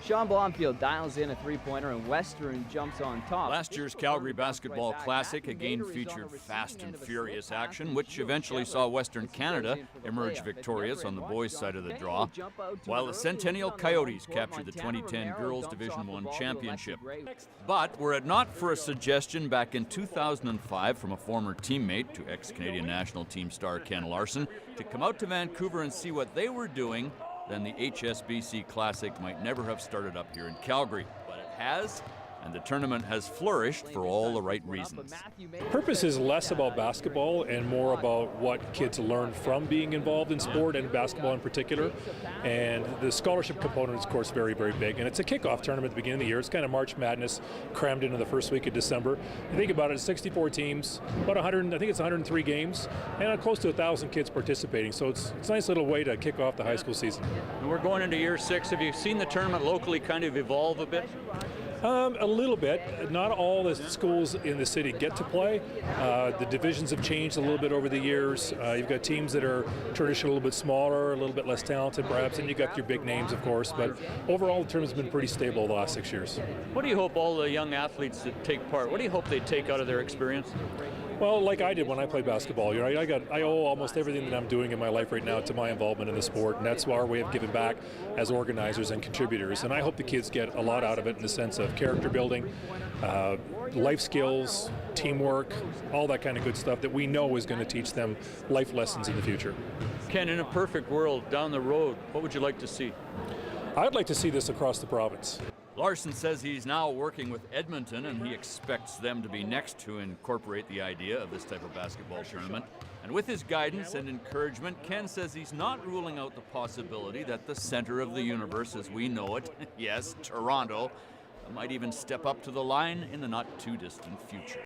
Sean Blomfield dials in a three-pointer, and Western jumps on top. Last year's Calgary Basketball Classic again featured fast and furious action, which eventually saw Western Canada emerge victorious on the boys' side of the draw, while the Centennial Coyotes captured the 2010 Girls Division I Championship. But were it not for a suggestion back in 2005 from a former teammate to ex-Canadian national team star Ken Larson to come out to Vancouver and see what they were doing, then the HSBC Classic might never have started up here in Calgary. But it has, and the tournament has flourished for all the right reasons. Purpose is less about basketball and more about what kids learn from being involved in sport and basketball in particular. And the scholarship component is, of course, very, very big. And it's a kickoff tournament at the beginning of the year. It's kind of March Madness crammed into the first week of December. You think about it, it's 64 teams, about 100, I think it's 103 games, and close to 1,000 kids participating. So it's a nice little way to kick off the high school season. And we're going into year 6. Have you seen the tournament locally kind of evolve a bit? A little bit. Not all the schools in the city get to play. The divisions have changed a little bit over the years. You've got teams that are traditionally a little bit smaller, a little bit less talented perhaps, and you've got your big names, of course. But overall, the tournament's been pretty stable the last 6 years. What do you hope all the young athletes that take part, what do you hope they take out of their experience? Well, like I did when I played basketball, you know, I owe almost everything that I'm doing in my life right now to my involvement in the sport, and that's our way of giving back as organizers and contributors. And I hope the kids get a lot out of it in the sense of character building, life skills, teamwork, all that kind of good stuff that we know is going to teach them life lessons in the future. Ken, in a perfect world, down the road, what would you like to see? I'd like to see this across the province. Larson says he's now working with Edmonton, and he expects them to be next to incorporate the idea of this type of basketball tournament. And with his guidance and encouragement, Ken says he's not ruling out the possibility that the center of the universe as we know it, yes, Toronto, might even step up to the line in the not too distant future.